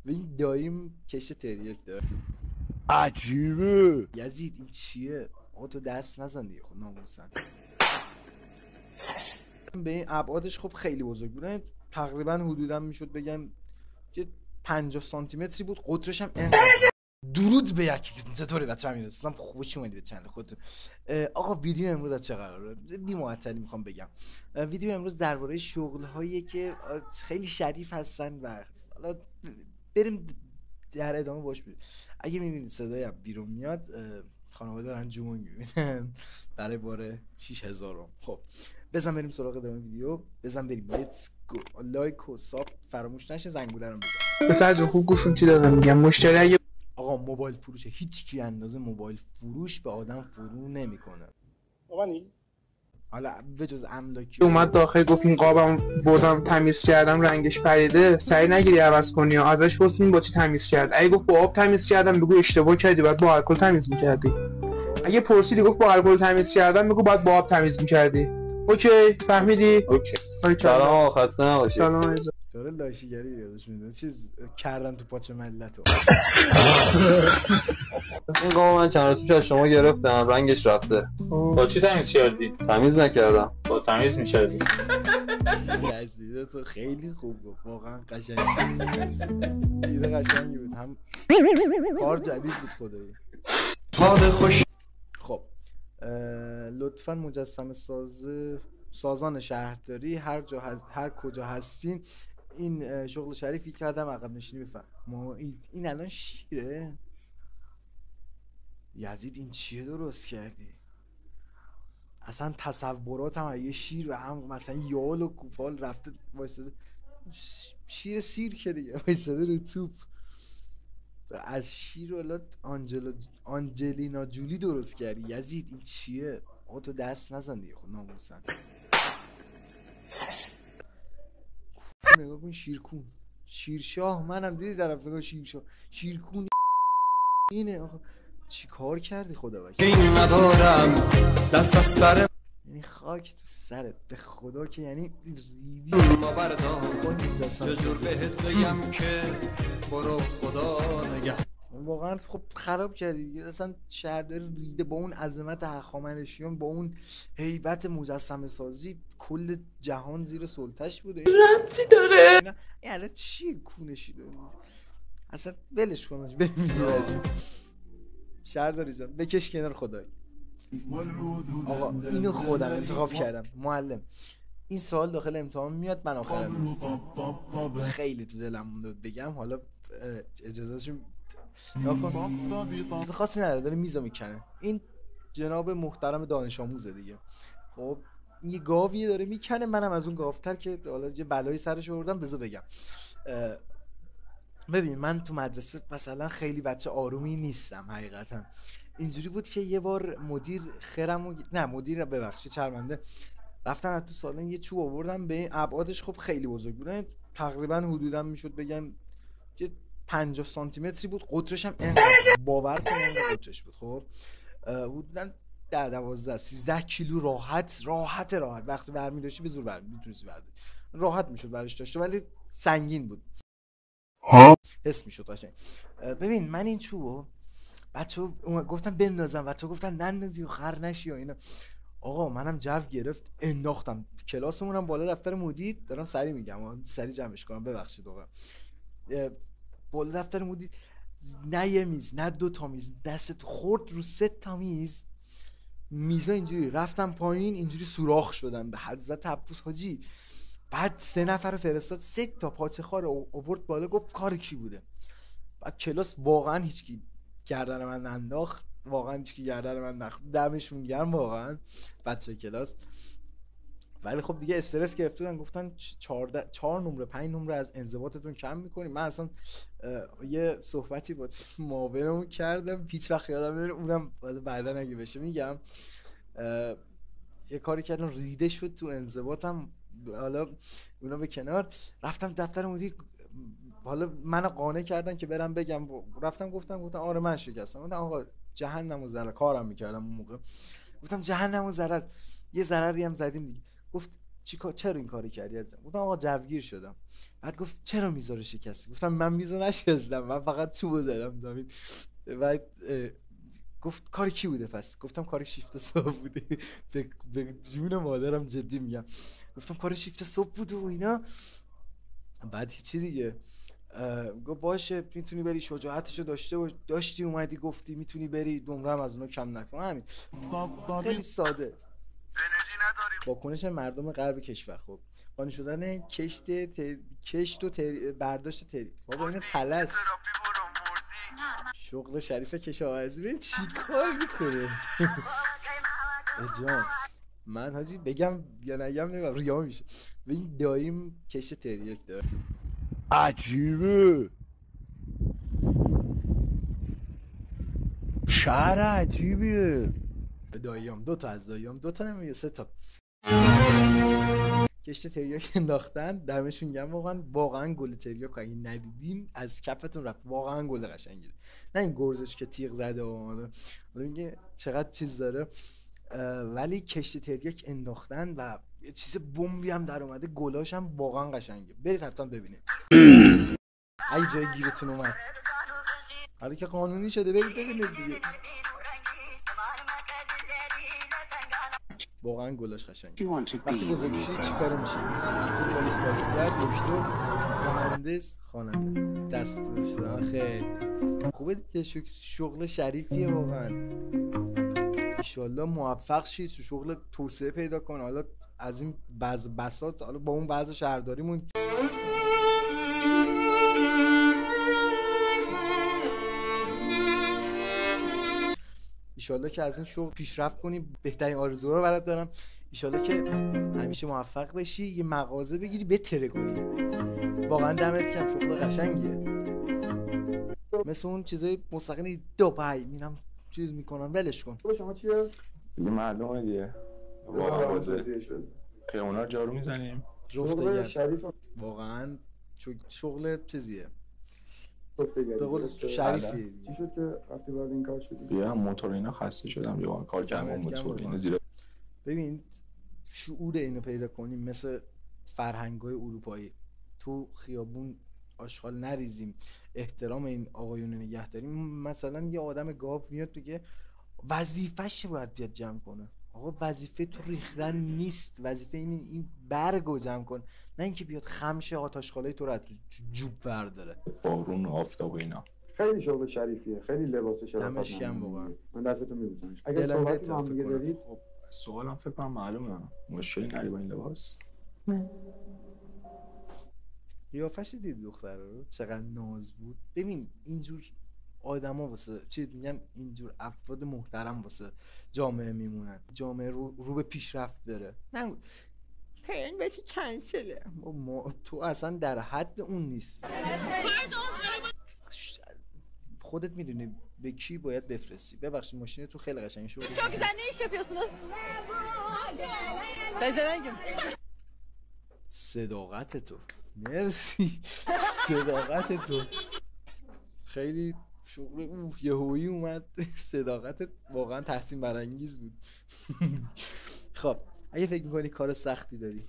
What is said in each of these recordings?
این داییم کش تریاک داره. عجیبه. یزید این چیه؟ آقا تو دست نزن دیگه خب ناموسن. به این ابعادش خب خیلی بزرگ بودن، تقریبا حدودا میشد بگم که 50 سانتی متری بود. قطرش هم درود به یک چطوری بچه‌ها میرسم خوش اومدید به چنل خودتون. آقا ویدیو امروز از چه قراره؟ بی معطلی میخوام بگم ویدیو امروز درباره شغل هایی که خیلی شریف هستن و حالا بریم در ادامه باش بریم. اگه میبینید صدای بیرون میاد خانواده دارن جمون میبینن برای باره 6000. خب بزن بریم سراغ ادامه ویدیو. بزن بریم لیتس گو. لایک و ساب فراموش نشه، زنگوله رو بزن. بسرد خوب گوشون چی دادم میگم مشتری اگه آقا موبایل فروشه هیچ کی اندازه موبایل فروش به آدم فرو نمیکنه. بابانی حالا به جز املاکی اومد داخل گفت این قابم بردم تمیز کردم رنگش پریده، سعی نگیری عوض کنی یا ازش پرسین با چی تمیز کرد. اگه گفت با آب تمیز کردم بگو اشتباه کردی، بعد با الکل تمیز میکردی. اگه پرسیدی گفت با الکل تمیز کردم بگو بعد با آب تمیز میکردی. اوکی فهمیدی؟ اوکی. سلام خسته نباشید. سلام عزیزم. داره لاشیگری یادش میاد چیز کردن تو پاچه ملتو. این قاب من چند روز پیش از شما گرفتم، رنگش رفته. با چی تمیز کردی؟ تمیز نکردم. با تمیز میکردی. یزیده تو خیلی خوب گفت واقعا قشنگ. ایده قشنگی بود، هم کار جدید بود خدایی. حال خوش. خب لطفا مجسمه سازان شهرداری هر کجا هستین این شغل شریفی کردم عقب نشینی بفهم. این الان شیره؟ یزید این چیه درست کردی؟ اصلا تصوراتم یه شیر و هم مثلا یال و کوپال رفته وایساده شیر سیر که دیگه وایساده رو توپ. از شیر ولات آنجلینا جولی درست کردی. یزید این چیه؟ آقا تو دست نزن دیگه خب ناموسن. نگاه کن شیرکون شیرشاه، منم دیدی طرف نگاه شیرشاه شیرکون اینه. آقا چی کار کردی خدا وکیل؟ این ندارم دست از سر یعنی خاک تو سرت به خدا که یعنی ریدی ما بردار یه جور بهت بگم که برو خدا نگه. واقعا خب خراب کردی اصلا شهرداری ریده با اون عظمت هخامنشیان، با اون هیبت مجسمه سازی کل جهان زیر سلطش بوده. ربطی داره این الان چی کونشی داره اصلا ولش کن بریم شهرداری جان بکش کنار خدای. آقا اینو خودم انتخاب کردم معلم. این سوال داخل امتحان میاد من آخرم نیست. خیلی تو دلم مونده بگم، حالا اجازهشو نکن. چیز خاصی نداره داره میزو میکنه. این جناب محترم دانش آموزه دیگه. خب یه گاویه داره میکنه، منم از اون گاوتر که حالا یه بلایی سرش آوردم بذار بگم. ببین من تو مدرسه مثلا خیلی بچه آرومی نیستم حقیقتا. اینجوری بود که یه بار مدیر مدیر ببخشید چرمنده رفتن از تو سالن یه چوب آوردن به این ابعادش خب خیلی بزرگ بودن، تقریبا حدودا میشد بگم که 50 سانتی متری بود. قطرش هم باور کن اینقدر قطرش بود. خب حدودا 12-13 کیلو راحت وقتی برمی داشتی به زور میتونستی برداری، راحت میشد برش داشته، ولی سنگین بود حس میشد قشنگ. ببین من این چوبو بچه‌ها گفتن بندازم و تو گفتن نندازی و خر نشی و اینا. آقا منم جو گرفت انداختم. کلاسمونم بالا دفتر مدیر، دارم سری میگم سری جمعش کنم ببخشید آقا. بالا دفتر مدیر نه یه میز نه 2 تا میز، دستت خورد رو 3 تا میزا اینجوری رفتم پایین، اینجوری سوراخ شدم به حضرت عباس حاجی. بعد 3 نفر فرستاد 3 تا پاچه خار آورد بالا، گفت کار کی بوده؟ بعد کلاس واقعا هیچکی گردن من ننداخت، واقعا هیچکی گردن من ننداخت، دمشون گرم واقعا بچه کلاس. ولی خب دیگه استرس گرفتن، گفتن 4 نمره 5 نمره از انضباطتون کم میکنیم. من اصلا یه صحبتی با معاونمون کردم هیچ وقت یادم نمیره، اونم بعدا اگه بشه میگم. یه کاری کردم ریده شد تو انضباطم. حالا اونا به کنار رفتم دفتر مدیر، حالا منو قانع کردن که برم بگم. رفتم گفتم آره من شکستم. گفتم آقا جهنم و ضرر، کارم میکردم اون موقع. گفتم جهنم و ضرر، یه ضرری هم زدیم دیگه. گفت چرا این کارو کردی عزیزم؟ گفتم آقا جوگیر شدم. بعد گفت چرا میذاره شکستی؟ گفتم من میزو نشکستم، من فقط چوبو زدم زمین. بعد گفت کار کی بوده پس؟ گفتم کار شیفت صبح بوده. به جون مادرم جدی میگم. گفتم کار شیفت صبح بوده و اینا. بعد هیچی دیگه. گفت باشه میتونی بری، شجاعتشو داشتی اومدی گفتی میتونی بری، نمره هم از اونا کم نکن. همین خیلی ساده. واکنش مردم غرب کشور. خب قانع شدن کشت و برداشت تری. بابا این طلس شغل شریف کشاورزی. ببین چی کار میکنه. جان من حاجی بگم یا نگم نمیدونم ریا میشه. ببین داییم کشت تریاک داره. عجیبه، شهر عجیبیه. داییام دو تا از داییام، دو تا نمیگه سه تا کشت تریاک انداختن. دمشون گرم واقعا گل تریاک اگه ندیدین از کفتون رفت. واقعا گل قشنگه، نه این گرزش که تیغ زده و میگه چقدر چیز داره. ولی کشت تریاک انداختن و یه چیز بمبی هم در اومده. گلاش هم واقعا قشنگه، برید حتما ببینید اگه جای گیرتون اومد. حالا که قانونی شده برید ببینید دیگه. واقعا گلاش قشنگه. وقتی بزرگ میشی چی کاره میشی؟ پلیس، بازیگر، دکتر، مهندس، خواننده، دست فروش. خیلی خوبه دیگه، شغل شریفیه واقعا. انشالله موفق شید تو شغل، توسعه پیدا کن. حالا از این بساط حالا با اون وضع شهرداریمون ایشالله که از این شغل پیشرفت کنی. بهترین آرزوها رو برات دارم. ایشالله که همیشه موفق بشی، یه مغازه بگیری بتره کنی. واقعا دمت گرم، شغل قشنگیه. مثل اون چیزای مستقیم دبی میرم چیز میکنن، ولش کن. شما چیه؟ دیگه معلومه دیگه. واقعا خیابونا رو جارو میزنیم. شغل شریف واقعا شغل چیزیه. به قول شریفی. چی شد که رفتی وارد این کار شدی؟ بیا موتور اینا خسته شدم، یا کار کردم موتور اینا زیر. ببین شعور اینو پیدا کنیم مثل فرهنگ‌های اروپایی. تو خیابون آشغال نریزیم، احترام این آقایون نگه داریم. مثلا یه آدم گاو میاد بگه وظیفه‌ش باید بیاد جمع کنه. آقا وظیفه تو ریختن نیست، وظیفه این برگو جمع کن، نه اینکه بیاد خمشه آتشخالای تو رو از جوب برداره. بارون و آفتاب و اینا. خیلی شغل شریفیه، خیلی لباس شرافت. دمش گرم واقعا. من دستتو میبوسمش. اگه صحبتی با هم دیگه دارید. سوالم فکر کنم معلومه. مشکلی نداری با این لباس؟ نه. قیافش دید دختر رو چقدر ناز بود. ببین اینجور آدما واسه چی میگم، اینجور افراد محترم واسه جامعه میمونن. جامعه رو به پیشرفت داره. نه پیانگاتی کنسله. تو اصلا در حد اون نیست. خودت میدونی به کی باید بفرستی. ببخشید ماشین تو خیلی قشنگه شو. Çok güzel, ne iş yapıyorsunuz? Pezevenk'im. صداقت تو، مرسی. صداقت تو خیلی شغل یهویی اومد. صداقتت واقعا تحسین برانگیز بود. خب اگه فکر میکنی کار سختی داری،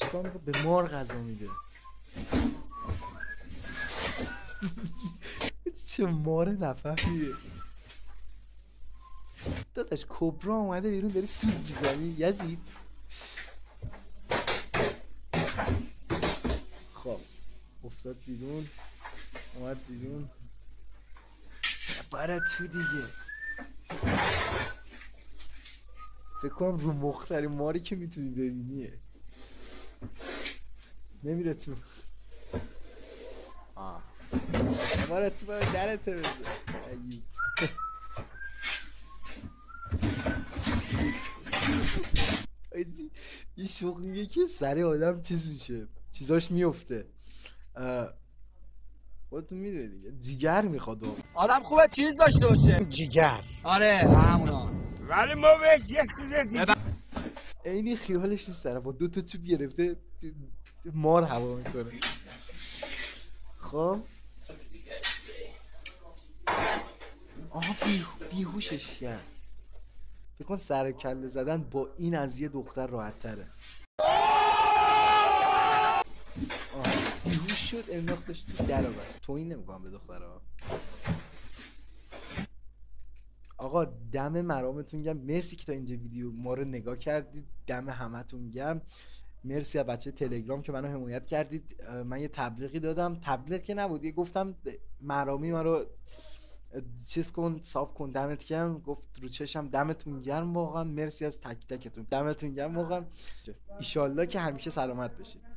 چیکار میکنی؟ به مار غذا میده. چه مار نفهمیه. داداش کبرا اومده بیرون داری سود میزنی یزید. خب افتاد بیرون، اومد بیرون، برای تو دیگه. فکر کنم رو مخترین ماری که میتونی ببینیه. نمیره تو. برای تو باید درته بزن. یه شغلیه که سر آدم چیز میشه، چیزاش میفته. خودتون میدونی دیگه، جیگر میخواد. آدم خوبه چیز داشته باشه، جیگر. آره همونا. ولی ما بهش یه چیز دیگه اینی خیالش نیست طرف با 2 تا چوب گرفته مار هوا میکنه. خب بیهوشش کرد. فکر کن سر کله زدن با این از یه دختر راحت تره. بیهوش شد انداختش تو در بس. توهین نمیکنم به دخترها. آقا دم مرامتون گرم. مرسی که تا اینجا ویدیو ما رو نگاه کردید. دم همتون گرم. مرسی از بچه تلگرام که منو حمایت کردید. من یه تبلیغی دادم، تبلیغ که نبود، یه گفتم مرامی ما رو چیز کن، صاف کن، دمت گرم. گفت رو چشم. دمتون گرم واقعا. مرسی از تک تکتون. دمتون گرم واقعا. ایشالله که همیشه سلامت باشید.